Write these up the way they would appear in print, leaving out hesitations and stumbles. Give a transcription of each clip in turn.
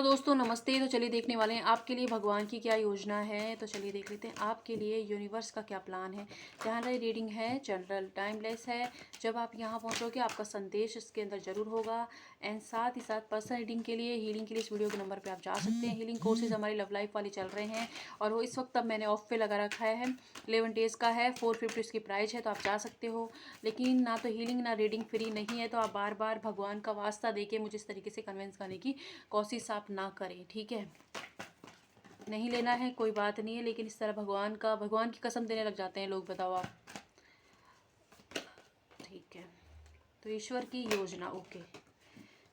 दोस्तों नमस्ते। तो चलिए देखने वाले हैं आपके लिए भगवान की क्या योजना है। तो चलिए देख लेते हैं आपके लिए यूनिवर्स का क्या प्लान है। जनरल रीडिंग है, जनरल टाइमलेस है। जब आप यहाँ पहुँचोगे आपका संदेश इसके अंदर जरूर होगा। एंड साथ ही साथ पर्सनल रीडिंग के लिए, हीलिंग के लिए इस वीडियो के नंबर पर आप जा सकते हैं। हीलिंग कोर्सेज हमारी लव लाइफ वाली चल रहे हैं और वो इस वक्त अब मैंने ऑफ पे लगा रखा है। 11 डेज़ का है, 450 इसकी प्राइस है, तो आप जा सकते हो। लेकिन ना तो हीलिंग ना रीडिंग फ्री नहीं है, तो आप बार बार भगवान का वास्ता देके मुझे इस तरीके से कन्विंस करने की कोशिश आप ना करें, ठीक है। नहीं लेना है कोई बात नहीं है, लेकिन इस तरह भगवान की कसम देने लग जाते हैं लोग, बताओ आप। ठीक है, तो ईश्वर की योजना, ओके।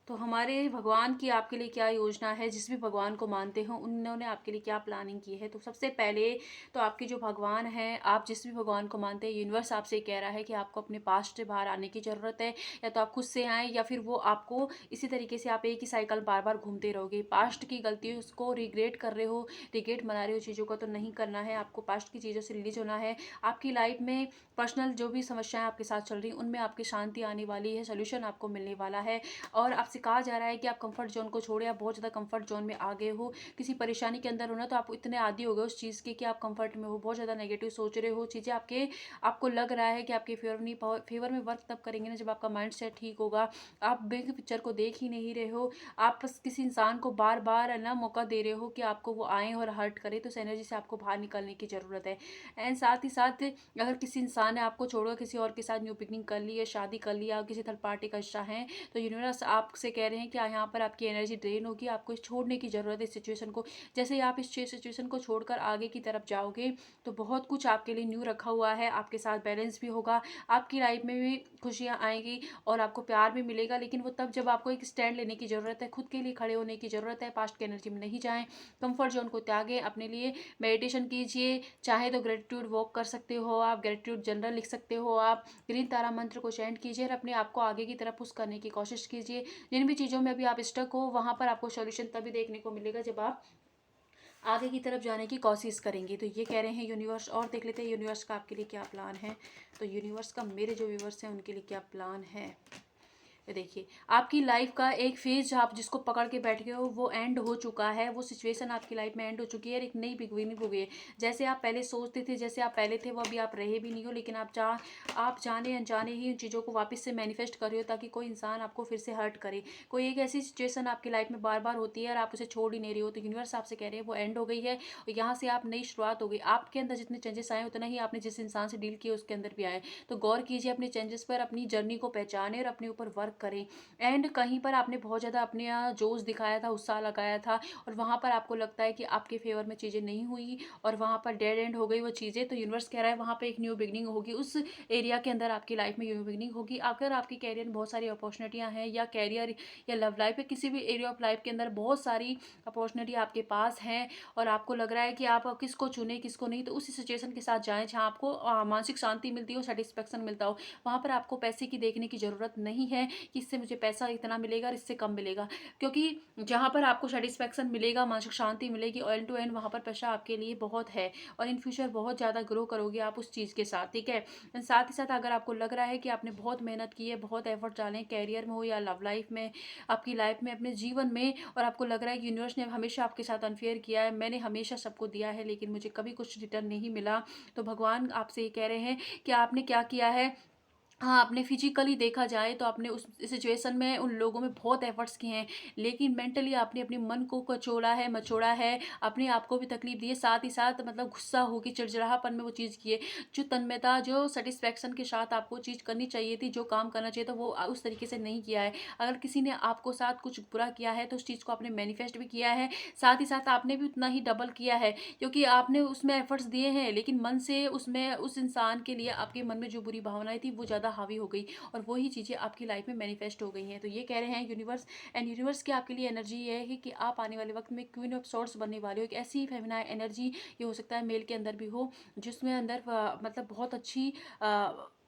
तो हमारे भगवान की आपके लिए क्या योजना है। जिस भी भगवान को मानते हो उन्होंने आपके लिए क्या प्लानिंग की है। तो सबसे पहले तो आपके जो भगवान हैं, आप जिस भी भगवान को मानते हैं, यूनिवर्स आपसे कह रहा है कि आपको अपने पास्ट से बाहर आने की ज़रूरत है। या तो आप खुद से आएँ या फिर वो आपको इसी तरीके से आप एक ही साइकिल बार बार घूमते रहोगे। पास्ट की गलतियों उसको रिग्रेट कर रहे हो, रिग्रेट मना रहे हो चीज़ों का, तो नहीं करना है। आपको पास्ट की चीज़ों से रिलीज होना है। आपकी लाइफ में पर्सनल जो भी समस्याएं आपके साथ चल रही हैं उनमें आपकी शांति आने वाली है, सोल्यूशन आपको मिलने वाला है। और आपसे कहा जा रहा है कि आप कंफर्ट जोन को छोड़े, आप बहुत ज़्यादा कंफर्ट जोन में आ गए हो। किसी परेशानी के अंदर हो ना, तो आप इतने आदी हो गए उस चीज़ के कि आप कंफर्ट में हो, बहुत ज़्यादा नेगेटिव सोच रहे हो। चीज़ें आपको लग रहा है कि आपके फेवर में वर्क तब करेंगे ना जब आपका माइंड सेट ठीक होगा। आप बिग पिक्चर को देख ही नहीं रहे हो। आप बस किसी इंसान को बार बार ना मौका दे रहे हो कि आपको वो आए और हर्ट करे, तो इस एनर्जी से आपको बाहर निकलने की ज़रूरत है। एंड साथ ही साथ अगर किसी इंसान ने आपको छोड़कर किसी और के साथ न्यू पिकनिक कर ली है, शादी कर लिया, किसी थर्ड पार्टी का हिस्सा है, तो यूनिवर्स आपसे कह रहे हैं कि यहाँ पर आपकी एनर्जी ड्रेन होगी, आपको इस छोड़ने की ज़रूरत है इस सिचुएशन को। जैसे ही आप इस सिचुएशन को छोड़कर आगे की तरफ जाओगे तो बहुत कुछ आपके लिए न्यू रखा हुआ है। आपके साथ बैलेंस भी होगा, आपकी लाइफ में भी खुशियाँ आएंगी और आपको प्यार भी मिलेगा। लेकिन वो तब जब आपको एक स्टैंड लेने की ज़रूरत है, खुद के लिए खड़े होने की ज़रूरत है। पास्ट की एनर्जी में नहीं जाएं, कंफर्ट जोन को त्यागें, अपने लिए मेडिटेशन कीजिए। चाहे तो ग्रेटिट्यूड वॉक कर सकते हो, आप ग्रेटिट्यूड जनरल लिख सकते हो, आप ग्रीन तारा मंत्र को चैंट कीजिए और अपने आप को आगे की तरफ पुश करने की कोशिश कीजिए। जिन भी चीज़ों में अभी आप स्टक हो वहाँ पर आपको सॉल्यूशन तभी देखने को मिलेगा जब आप आगे की तरफ जाने की कोशिश करेंगे। तो ये कह रहे हैं यूनिवर्स। और देख लेते हैं यूनिवर्स का आपके लिए क्या प्लान है। तो यूनिवर्स का मेरे जो व्यूवर्स हैं उनके लिए क्या प्लान है। ये देखिए, आपकी लाइफ का एक फेज आप जिसको पकड़ के बैठ गए हो वो एंड हो चुका है। वो सिचुएशन आपकी लाइफ में एंड हो चुकी है और एक नई बिगनिंग हो गई है। जैसे आप पहले सोचते थे, जैसे आप पहले थे, वो अभी आप रहे भी नहीं हो। लेकिन आप जाने अनजाने ही उन चीज़ों को वापस से मैनिफेस्ट कर रहे हो ताकि कोई इंसान आपको फिर से हर्ट करे। कोई एक ऐसी सिचुएशन आपकी लाइफ में बार बार होती है और आप उसे छोड़ ही नहीं रहे हो। तो यूनिवर्स आपसे कह रहे हैं वो एंड हो गई है और यहाँ से आप नई शुरुआत हो गई। आपके अंदर जितने चेंजेस आए उतना ही आपने जिस इंसान से डील किया उसके अंदर भी आए। तो गौर कीजिए अपने चेंजेस पर, अपनी जर्नी को पहचाने और अपने ऊपर वर्क करें। एंड कहीं पर आपने बहुत ज़्यादा अपने यहाँ जोश दिखाया था, उत्साह लगाया था और वहाँ पर आपको लगता है कि आपके फेवर में चीज़ें नहीं हुई और वहाँ पर डेड एंड हो गई वो चीज़ें। तो यूनिवर्स कह रहा है वहाँ पर एक न्यू बिगनिंग होगी, उस एरिया के अंदर आपकी लाइफ में न्यू बिगनिंग होगी। अगर आपके कैरियर में बहुत सारी अपॉर्चुनिटियाँ हैं या कैरियर या लव लाइफ या किसी भी एरिया ऑफ लाइफ के अंदर बहुत सारी अपॉर्चुनिटी आपके पास हैं और आपको लग रहा है कि आप किसको चुने किसको नहीं, तो उस सिचुएशन के साथ जाएँ जहाँ आपको मानसिक शांति मिलती हो, सेटिस्फेक्शन मिलता हो। वहाँ पर आपको पैसे की देखने की ज़रूरत नहीं है कि इससे मुझे पैसा इतना मिलेगा और इससे कम मिलेगा, क्योंकि जहाँ पर आपको सेटिस्फेक्शन मिलेगा, मानसिक शांति मिलेगी, एंड टू एंड वहाँ पर पैसा आपके लिए बहुत है और इन फ्यूचर बहुत ज़्यादा ग्रो करोगे आप उस चीज़ के साथ, ठीक है। साथ ही साथ अगर आपको लग रहा है कि आपने बहुत मेहनत की है, बहुत एफर्ट डाले हैं, कैरियर में हो या लव लाइफ में, आपकी लाइफ में, अपने जीवन में, और आपको लग रहा है कि यूनिवर्स ने हमेशा आपके साथ अनफेयर किया है, मैंने हमेशा सबको दिया है लेकिन मुझे कभी कुछ रिटर्न नहीं मिला, तो भगवान आपसे ये कह रहे हैं कि आपने क्या किया है। हाँ, आपने फिजिकली देखा जाए तो आपने उस सिचुएशन में उन लोगों में बहुत एफर्ट्स किए हैं, लेकिन मेंटली आपने अपने मन को कचोड़ा है, मचोड़ा है, अपने आप को भी तकलीफ दी है, साथ ही साथ मतलब गुस्सा होकर चिड़चिड़ापन में वो चीज़ की है। जो तन्मयता, जो सेटिस्फैक्शन के साथ आपको चीज़ करनी चाहिए थी, जो काम करना चाहिए था, वो उस तरीके से नहीं किया है। अगर किसी ने आपको साथ कुछ बुरा किया है तो उस चीज़ को आपने मैनिफेस्ट भी किया है, साथ ही साथ आपने भी उतना ही डबल किया है, क्योंकि आपने उसमें एफर्ट्स दिए हैं लेकिन मन से उसमें उस इंसान के लिए आपके मन में जो बुरी भावनाएं थी वो ज़्यादा हावी हो गई और वही चीज़ें आपकी लाइफ में मैनिफेस्ट हो गई हैं। तो ये कह रहे हैं यूनिवर्स। एंड यूनिवर्स की आपके लिए एनर्जी ये है कि आप आने वाले वक्त में क्वीन ऑफ सॉर्ट्स बनने वाले हो। एक ऐसी फेमिनाइन एनर्जी, ये हो सकता है मेल के अंदर भी हो, जिसमें अंदर मतलब बहुत अच्छी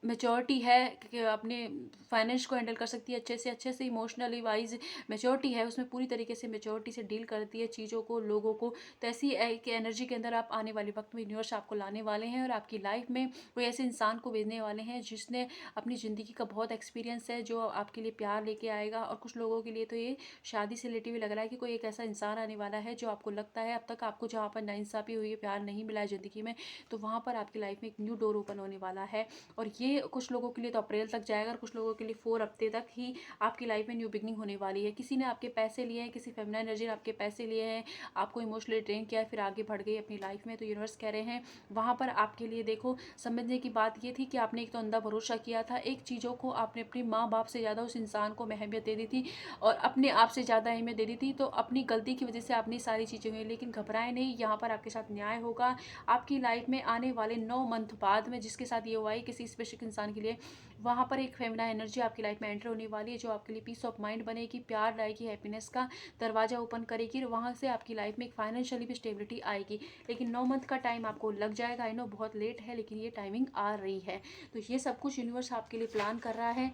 मैच्योरिटी है कि अपने फाइनेंस को हैंडल कर सकती है अच्छे से इमोशनली वाइज मैच्योरिटी है, उसमें पूरी तरीके से मैच्योरिटी से डील करती है चीज़ों को, लोगों को। तो ऐसी एक एनर्जी के अंदर आप आने वाले वक्त में यूनिवर्स आपको लाने वाले हैं और आपकी लाइफ में कोई ऐसे इंसान को भेजने वाले हैं जिसने अपनी ज़िंदगी का बहुत एक्सपीरियंस है, जो आपके लिए प्यार लेके आएगा। और कुछ लोगों के लिए तो ये शादी से रिलेटिव भी लग रहा है कि कोई एक ऐसा इंसान आने वाला है जो आपको लगता है अब तक आपको जहाँ पर नाइंसाफ़ी हुई है, प्यार नहीं मिला है ज़िंदगी में, तो वहाँ पर आपकी लाइफ में एक न्यू डोर ओपन होने वाला है। और ये कुछ लोगों के लिए तो अप्रैल तक जाएगा और कुछ लोगों के लिए 4 हफ्ते तक ही आपकी लाइफ में न्यू बिगनिंग होने वाली है। किसी ने आपके पैसे लिए हैं, किसी फेमिनाइन एनर्जी ने आपके पैसे लिए हैं, आपको इमोशनली ड्रेन किया है, फिर आगे बढ़ गई अपनी लाइफ में, तो यूनिवर्स कह रहे हैं वहाँ पर आपके लिए देखो समझने की बात ये थी कि आपने एक तो अंधा भरोसा किया था, एक चीज़ों को आपने अपनी माँ बाप से ज़्यादा उस इंसान को अहमियत दे दी थी और अपने आप से ज़्यादा अहमियत दे दी थी, तो अपनी गलती की वजह से आपने सारी चीज़ें हुई। लेकिन घबराएं नहीं, यहाँ पर आपके साथ न्याय होगा। आपकी लाइफ में आने वाले 9 मंथ बाद में जिसके साथ ये हुआ है किसी स्पेसिफिक इंसान के लिए, वहाँ पर एक फेमिनाइन एनर्जी आपकी लाइफ में एंटर होने वाली है जो आपके लिए पीस ऑफ माइंड बनेगी, प्यार लाएगी, हैप्पीनेस का दरवाजा ओपन करेगी और वहाँ से आपकी लाइफ में एक फाइनेंशियली भी स्टेबिलिटी आएगी। लेकिन 9 मंथ का टाइम आपको लग जाएगा, आई नो बहुत लेट है लेकिन ये टाइमिंग आ रही है। तो ये सब कुछ यूनिवर्स आपके लिए प्लान कर रहा है।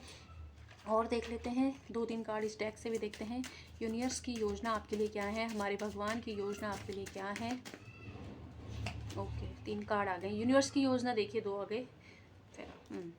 और देख लेते हैं 2-3 कार्ड इस डेक से भी देखते हैं यूनिवर्स की योजना आपके लिए क्या है, हमारे भगवान की योजना आपके लिए क्या है। ओके 3 कार्ड आ गए यूनिवर्स की योजना, देखिए 2 आ गए फिर।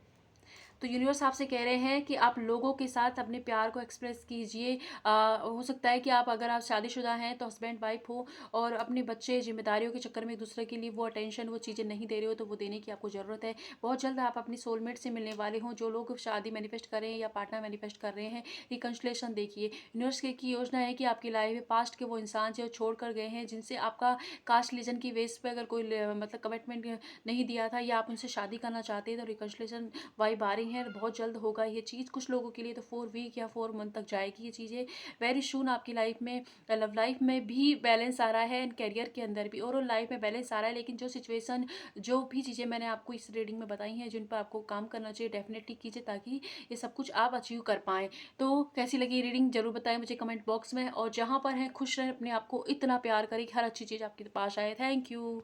तो यूनिवर्स आपसे कह रहे हैं कि आप लोगों के साथ अपने प्यार को एक्सप्रेस कीजिए। हो सकता है कि अगर आप शादीशुदा हैं तो हस्बैंड वाइफ हो और अपने बच्चे जिम्मेदारियों के चक्कर में एक दूसरे के लिए वो अटेंशन वो चीज़ें नहीं दे रहे हो, तो वो देने की आपको ज़रूरत है। बहुत जल्द आप अपनी सोलमेट से मिलने वाले हों। जो लोग शादी मैनिफेस्ट कर रहे हैं या पार्टनर मैनिफेस्ट कर रहे हैं, रिकन्सिलेशन देखिए। यूनिवर्स की योजना है कि आपकी लाइफ में पास्ट के वो इंसान जो छोड़ कर गए हैं, जिनसे आपका कास्ट रिलीजन की बेस पे अगर कोई मतलब कमिटमेंट नहीं दिया था या आप उनसे शादी करना चाहते हैं, तो रिकन्सिलेशन वाइब आ रही हैं। बहुत जल्द होगा ये चीज़। कुछ लोगों के लिए तो 4 वीक या 4 मंथ तक जाएगी ये चीज़ें। वेरी सून आपकी लाइफ में लव लाइफ में भी बैलेंस आ रहा है एंड करियर के अंदर भी, ओवरऑल लाइफ में बैलेंस आ रहा है। लेकिन जो सिचुएशन जो भी चीज़ें मैंने आपको इस रीडिंग में बताई हैं जिन पर आपको काम करना चाहिए, डेफिनेटली कीजिए ताकि ये सब कुछ आप अचीव कर पाएँ। तो कैसी लगी रीडिंग ज़रूर बताएं मुझे कमेंट बॉक्स में। और जहाँ पर हैं खुश रहें, अपने आप को इतना प्यार करें कि हर अच्छी चीज़ आपके पास आए। Thank you.